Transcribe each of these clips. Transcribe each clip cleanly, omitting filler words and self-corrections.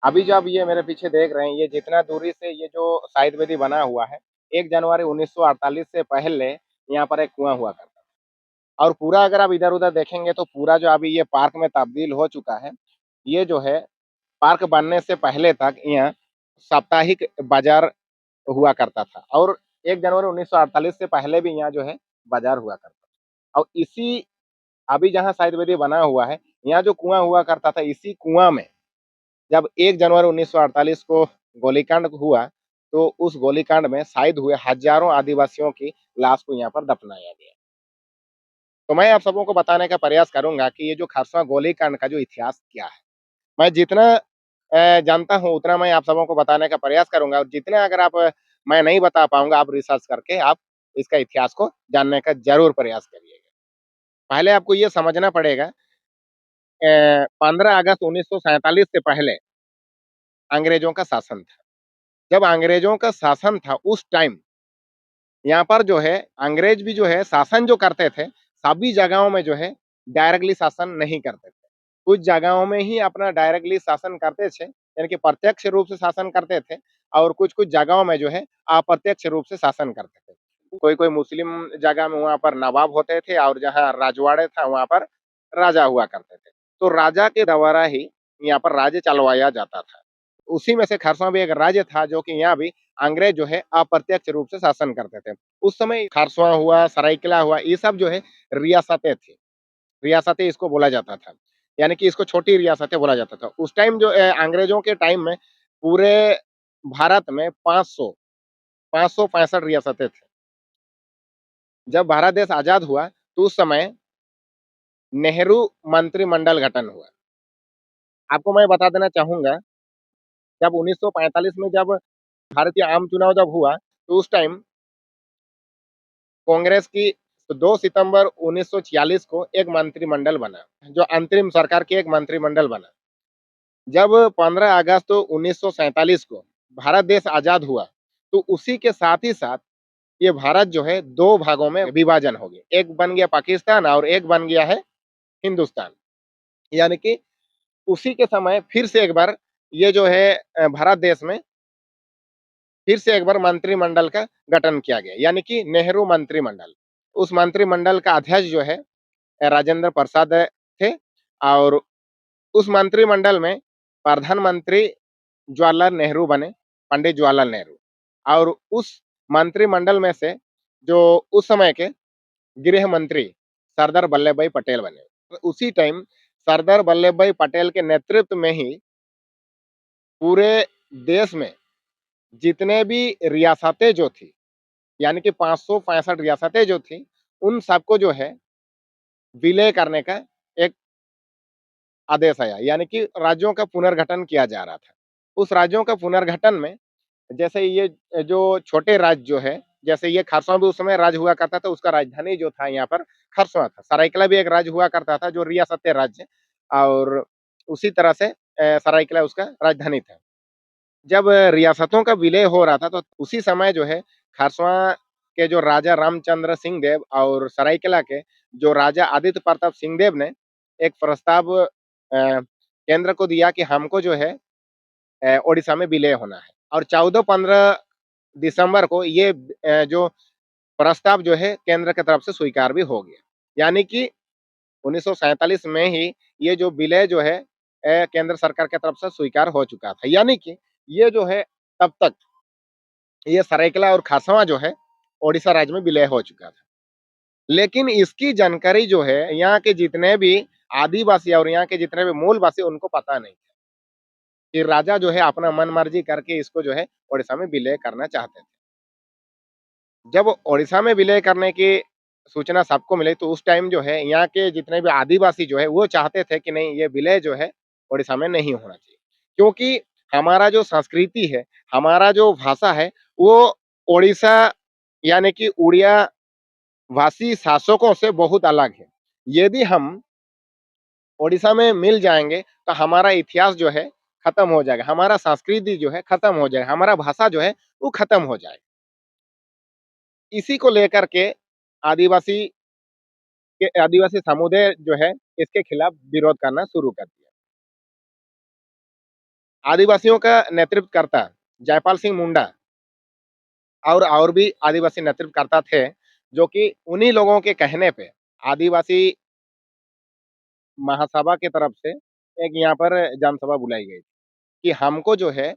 अभी जो आप ये मेरे पीछे देख रहे हैं, ये जितना दूरी से ये जो शाहिद बेदी बना हुआ है, 1 जनवरी 1948 से पहले यहाँ पर एक कुआँ हुआ करता था। और पूरा अगर आप इधर-उधर देखेंगे तो पूरा जो अभी ये पार्क में तब्दील हो चुका है। ये जो है पार्क बनने से पहले तक यहाँ साप्ताहिक बाज़ार हुआ करता था और 1 जनवरी 1948 से पहले भी यहाँ जो है बाज़ार हुआ करता था। और इसी अभी जहाँ शाहिद बेदी बना हुआ है, यहाँ जो कुआँ हुआ करता था, इसी कुआँ में जब 1 जनवरी 1948 को गोलीकांड हुआ, तो उस गोलीकांड में शहीद हुए हज़ारों आदिवासियों की लाश को यहाँ पर दफनाया गया। तो मैं आप सबों को बताने का प्रयास करूँगा कि ये जो खारसा गोलीकांड का जो इतिहास क्या है। मैं जितना जानता हूँ उतना मैं आप सबों को बताने का प्रयास करूँगा और जितना अगर आप मैं नहीं बता पाऊँगा, आप रिसर्च करके आप इसका इतिहास को जानने का ज़रूर प्रयास करिएगा। पहले आपको ये समझना पड़ेगा 15 अगस्त 1947 से पहले अंग्रेजों का शासन था। जब अंग्रेजों का शासन था उस टाइम यहाँ पर जो है अंग्रेज भी जो है शासन जो करते थे, सभी जगहों में जो है डायरेक्टली शासन नहीं करते थे। कुछ जगहों में ही अपना डायरेक्टली शासन करते थे, यानी कि प्रत्यक्ष रूप से शासन करते थे और कुछ-कुछ जगहों में जो है अप्रत्यक्ष रूप से शासन करते थे। कोई-कोई मुस्लिम जगह में वहाँ पर नवाब होते थे और जहाँ रजवाड़े था वहाँ पर राजा हुआ करते थे। तो राजा के द्वारा ही यहाँ पर राज्य चलवाया जाता था। उसी में से खरसों भी एक राज्य था जो कि यहाँ भी अंग्रेज जो है अप्रत्यक्ष रूप से शासन करते थे। उस समय खरसवां हुआ, सरायकेला हुआ, ये सब जो है रियासतें थी। रियासतें इसको बोला जाता था। यानी कि इसको छोटी रियासतें बोला जाता था। उस टाइम जो अंग्रेजों के टाइम में पूरे भारत में 565 रियासतें थी। जब भारत देश आज़ाद हुआ, तो उस समय नेहरू मंत्रिमंडल गठन हुआ। आपको मैं बता देना चाहूँगा, जब 1945 में जब भारतीय आम चुनाव जब हुआ, तो उस टाइम कांग्रेस की 2 सितंबर 1946 को एक मंत्रिमंडल बना, जो अंतरिम सरकार की एक मंत्रिमंडल बना। जब 15 अगस्त 1947 को भारत देश आज़ाद हुआ, तो उसी के साथ ही साथ ये भारत जो है 2 भागों में विभाजन हो गया। एक बन गया पाकिस्तान और एक बन गया है हिंदुस्तान। यानी कि उसी के समय फिर से एक बार ये जो है भारत देश में फिर से एक बार मंत्रिमंडल का गठन किया गया, यानी कि नेहरू मंत्रिमंडल। उस मंत्रिमंडल का अध्यक्ष जो है राजेंद्र प्रसाद थे और उस मंत्रिमंडल में प्रधानमंत्री जवाहरलाल नेहरू बने, पंडित जवाहरलाल नेहरू। और उस मंत्रिमंडल में से जो उस समय के गृह मंत्री सरदार वल्लभ भाई पटेल बने। तो उसी टाइम सरदार वल्लभ भाई पटेल के नेतृत्व में ही पूरे देश में जितने भी रियासतें जो थी, यानी कि 565 रियासतें जो थी, उन सबको जो है विलय करने का एक आदेश आया, यानी कि राज्यों का पुनर्गठन किया जा रहा था। उस राज्यों का पुनर्गठन में जैसे ये जो छोटे राज्य जो है, जैसे ये खरसों भी उस समय राज्य हुआ करता था, उसका राजधानी जो था यहाँ पर खरसों था। सरायकेला भी एक राज्य हुआ करता था, जो रियासतें राज्य और उसी तरह से सरायकेला उसका राजधानी था। जब रियासतों का विलय हो रहा था, तो उसी समय जो है खरसवां के जो राजा रामचंद्र सिंह देव और सरायकेला के जो राजा आदित्य प्रताप सिंह देव ने एक प्रस्ताव केंद्र को दिया कि हमको जो है ओडिशा में विलय होना है और 14-15 दिसंबर को ये जो प्रस्ताव जो है केंद्र की तरफ से स्वीकार भी हो गया। यानी कि 1947 में ही ये जो विलय जो है केंद्र सरकार की तरफ से स्वीकार हो चुका था। यानी कि ये जो है तब तक ये सरायकेला और खरसावां जो है ओडिशा राज्य में विलय हो चुका था। लेकिन इसकी जानकारी जो है यहाँ के जितने भी आदिवासी और यहाँ के जितने भी मूलवासी उनको पता नहीं था कि राजा जो है अपना मन मर्जी करके इसको जो है ओडिशा में विलय करना चाहते थे। जब ओडिशा में विलय करने की सूचना सबको मिली तो उस टाइम जो है यहाँ के जितने भी आदिवासी जो है वो चाहते थे कि नहीं, ये विलय जो है ओडिशा में नहीं होना चाहिए। क्योंकि हमारा जो संस्कृति है, हमारा जो भाषा है वो ओडिशा यानी कि उड़िया भाषी शासकों से बहुत अलग है। यदि हम ओडिशा में मिल जाएँगे तो हमारा इतिहास जो है खत्म हो जाएगा, हमारा संस्कृति जो है खत्म हो जाएगा, हमारा भाषा जो है वो खत्म हो जाएगा। इसी को लेकर के आदिवासी आदिवासी समुदाय जो है इसके खिलाफ विरोध करना शुरू कर दिया। आदिवासियों का नेतृत्व करता जयपाल सिंह मुंडा और भी आदिवासी नेतृत्वकर्ता थे, जो कि उन्हीं लोगों के कहने पे आदिवासी महासभा की तरफ से एक यहाँ पर जनसभा बुलाई गई, कि हमको जो है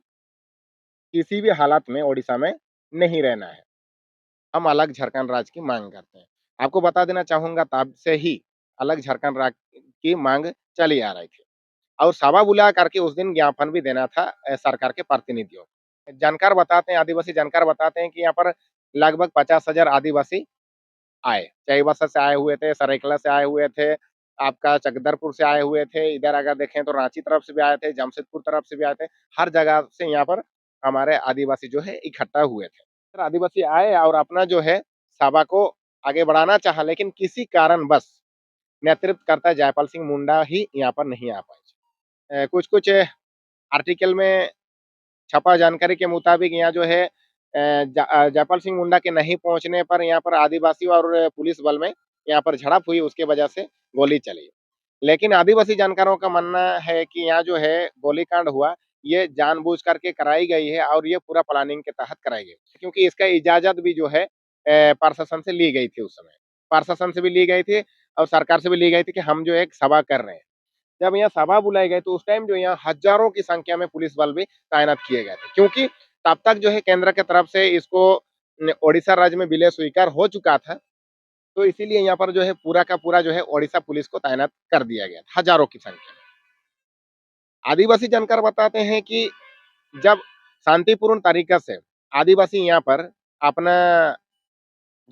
किसी भी हालात में ओडिशा में नहीं रहना है। हम अलग झारखंड राज्य की माँग करते हैं। आपको बता देना चाहूँगा तब से ही अलग झारखंड राज्य की माँग चली आ रही थी और सभा बुला करके उस दिन ज्ञापन भी देना था सरकार के प्रतिनिधियों को। जानकार बताते हैं, आदिवासी जानकार बताते हैं कि यहाँ पर लगभग 50,000 आदिवासी आए। चाईबासा से आए हुए थे, सरायकेला से आए हुए थे, आपका चकदरपुर से आए हुए थे, इधर अगर देखें तो रांची तरफ से भी आए थे, जमशेदपुर तरफ से भी आए थे। हर जगह से यहाँ पर हमारे आदिवासी जो है इकट्ठा हुए थे। फिर आदिवासी आए और अपना जो है सभा को आगे बढ़ाना चाहा, लेकिन किसी कारणवश नेतृत्वकर्ता जयपाल सिंह मुंडा ही यहाँ पर नहीं आ पाए। कुछ-कुछ आर्टिकल में छपा जानकारी के मुताबिक यहाँ जो है जयपाल सिंह मुंडा के नहीं पहुँचने पर यहाँ पर आदिवासी और पुलिस बल में यहाँ पर झड़प हुई, उसके वजह से गोली चली। लेकिन आदिवासी जानकारों का मानना है कि यहाँ जो है गोलीकांड हुआ, ये जानबूझ करके कराई गई है और ये पूरा प्लानिंग के तहत कराई गई। क्योंकि इसका इजाज़त भी जो है प्रशासन से ली गई थी उस समय। प्रशासन से भी ली गई थी और सरकार से भी ली गई थी कि हम जो एक सभा कर रहे हैं। जब यहाँ सभा बुलाए गए तो उस टाइम जो यहाँ हज़ारों की संख्या में पुलिस बल भी तैनात किए गए थे। क्योंकि तब तक जो है केंद्र की तरफ से इसको ओडिशा राज्य में विलय स्वीकार हो चुका था। तो इसीलिए यहाँ पर जो है पूरा का पूरा जो है ओडिशा पुलिस को तैनात कर दिया गया था, हज़ारों की संख्या में। आदिवासी जानकार बताते हैं कि जब शांतिपूर्ण तरीक़े से आदिवासी यहाँ पर अपना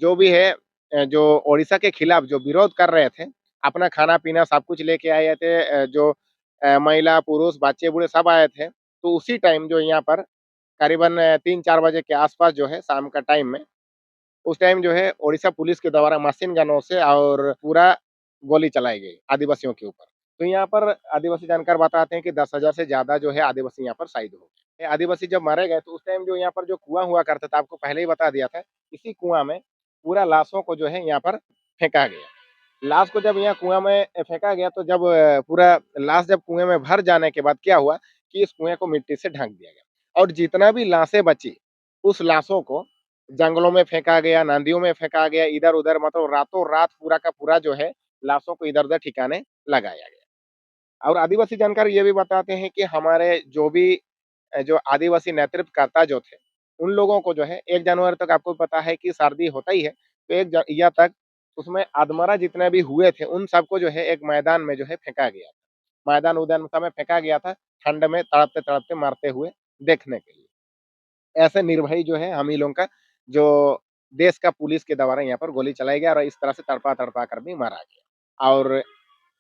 जो भी है जो ओडिशा के खिलाफ जो विरोध कर रहे थे, अपना खाना-पीना सब कुछ लेके आए थे जो महिला, पुरुष, बच्चे-बूढ़े सब आए थे। तो उसी टाइम जो यहाँ पर करीबन 3-4 बजे के आस-पास जो है शाम का टाइम में, उस टाइम जो है ओडिशा पुलिस के द्वारा मशीन गनों से और पूरा गोली चलाई गई आदिवासियों के ऊपर। तो यहाँ पर आदिवासी जानकार बताते हैं कि 10,000 से ज़्यादा जो है आदिवासी यहाँ पर शहीद हो गए। आदिवासी जब मारे गए तो उस टाइम जो यहाँ पर जो कुआँ हुआ करता था, आपको पहले ही बता दिया था, इसी कुआँ में पूरा लाशों को जो है यहाँ पर फेंका गया। लाश को जब यहाँ कुआँ में फेंका गया तो जब पूरा लाश जब कुएँ में भर जाने के बाद क्या हुआ कि इस कुएँ को मिट्टी से ढक दिया गया और जितना भी लाशें बची, उस लाशों को जंगलों में फेंका गया, नदियों में फेंका गया, इधर-उधर मतलब रातों-रात पूरा का पूरा जो है लाशों को इधर-उधर ठिकाने लगाया गया। और आदिवासी जानकार ये भी बताते हैं कि हमारे जो भी जो आदिवासी नेतृत्वकर्ता जो थे, उन लोगों को जो है 1 जनवरी तक आपको पता है कि सर्दी होता ही है, तो 1 या तक उसमें अधमरा जितने भी हुए थे, उन सबको जो है एक मैदान में जो है फेंका गया था। मैदान-उदान में फेंका गया था, ठंड में तड़पते-तड़पते मरते हुए देखने के लिए। ऐसे निर्भयी जो है हम ही लोगों का जो देश का पुलिस के द्वारा यहाँ पर गोली चलाया गया और इस तरह से तड़पा-तड़पा कर भी मारा गया। और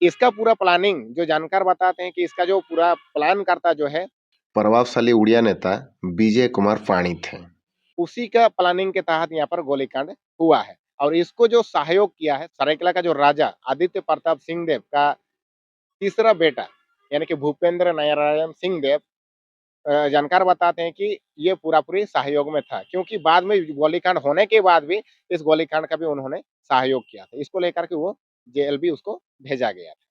इसका पूरा प्लानिंग जो जानकार बताते हैं कि इसका जो पूरा प्लान करता जो है प्रभावशाली उड़िया नेता विजय कुमार पाणी थे। उसी का प्लानिंग के तहत यहाँ पर गोलीकांड हुआ है और इसको जो सहयोग किया है सरायकेला का जो राजा आदित्य प्रताप सिंह देव का तीसरा बेटा यानी कि भूपेंद्र नारायण सिंह देव जानकार बताते हैं कि ये पूरा-पूरी सहयोग में था क्योंकि बाद में गोलीकांड होने के बाद भी इस गोलीकांड का भी उन्होंने सहयोग किया था। इसको लेकर के वो जेल भी उसको भेजा गया था।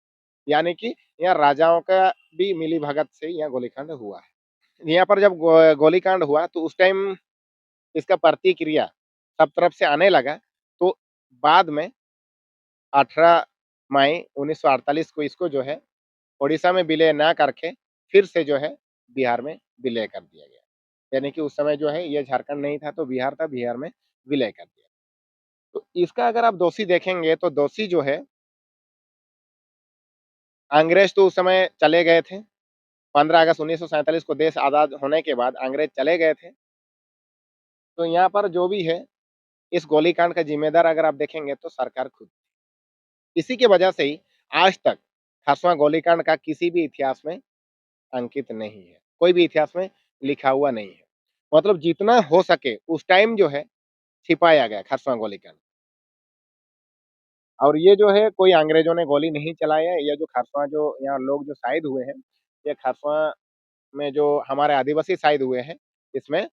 यानी कि यहाँ राजाओं का भी मिली-भगत से यहाँ गोलीकांड हुआ है। यहाँ पर जब गोलीकांड हुआ तो उस टाइम इसका प्रतिक्रिया सब तरफ से आने लगा, तो बाद में 18 मई 1948 को इसको जो है ओडिशा में विलय ना करके फिर से जो है बिहार में विलय कर दिया गया। यानी कि उस समय जो है ये झारखंड नहीं था तो बिहार था, बिहार में विलय कर दिया। तो इसका अगर आप दोषी देखेंगे तो दोषी जो है अंग्रेज तो उस समय चले गए थे। 15 अगस्त 1947 को देश आज़ाद होने के बाद अंग्रेज चले गए थे। तो यहाँ पर जो भी है इस गोलीकांड का ज़िम्मेदार अगर आप देखेंगे तो सरकार खुद। इसी की वजह से ही आज तक खरसवां गोलीकांड का किसी भी इतिहास में अंकित नहीं है। कोई भी इतिहास में लिखा हुआ नहीं है। मतलब जितना हो सके उस टाइम जो है छिपाया गया खरसवां गोलीकांड। और ये जो है कोई अंग्रेजों ने गोली नहीं चलाया है, ये जो खरसवां जो यहाँ लोग जो शहीद हुए हैं, ये खरसवां में जो हमारे आदिवासी शहीद हुए हैं, इसमें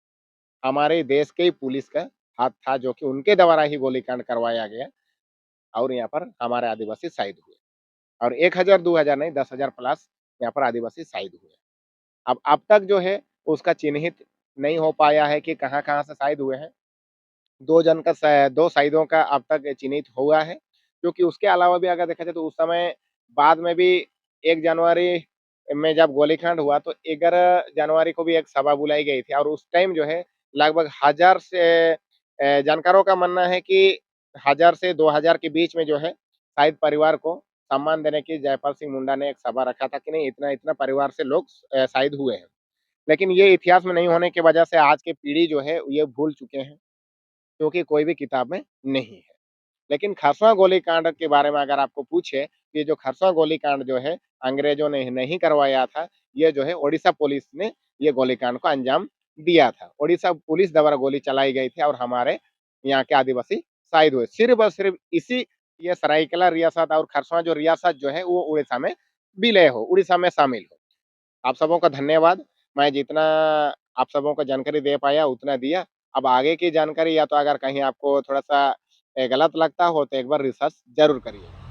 हमारे देश के ही पुलिस का हाथ था जो कि उनके द्वारा ही गोलीकांड करवाया गया और यहाँ पर हमारे आदिवासी शहीद हुए। और 1000 2000 नहीं 10,000 प्लस यहाँ पर आदिवासी शहीद हुए। अब तक जो है उसका चिन्हित नहीं हो पाया है कि कहाँ-कहाँ से शहीद हुए हैं। 2 शहीदों का अब तक चिन्हित हुआ है, क्योंकि उसके अलावा भी अगर देखा जाए तो उस समय बाद में भी 1 जनवरी में जब गोलीकांड हुआ तो 11 जनवरी को भी एक सभा बुलाई गई थी और उस टाइम जो है लगभग 1000 से जानकारों का मानना है कि 1000 से 2000 के बीच में जो है शहीद परिवार को सम्मान देने की जयपाल सिंह मुंडा ने एक सभा रखा था कि नहीं इतना-इतना परिवार से लोग शहीद हुए हैं। लेकिन ये इतिहास में नहीं होने की वजह से आज की पीढ़ी जो है ये भूल चुके हैं। क्योंकि कोई भी किताब में नहीं है। लेकिन खरसवां गोलीकांड के बारे में अगर आपको पूछे, ये जो खरसवां गोलीकांड जो है अंग्रेजों ने नहीं करवाया था, ये जो है ओडिशा पुलिस ने ये गोलीकांड को अंजाम दिया था। ओडिशा पुलिस द्वारा गोली चलाई गई थी और हमारे यहाँ के आदिवासी शहीद हुए। सिर्फ़ और सिर्फ़ इसी ये सरायकेला रियासत और खरसवां जो रियासत जो है वो उड़ीसा में विलय हो, उड़ीसा में शामिल हो। आप सबों का धन्यवाद। मैं जितना आप सबों को जानकारी दे पाया उतना दिया। अब आगे की जानकारी या तो अगर कहीं आपको थोड़ा-सा गलत लगता हो तो एक बार रिसर्च ज़रूर करिए।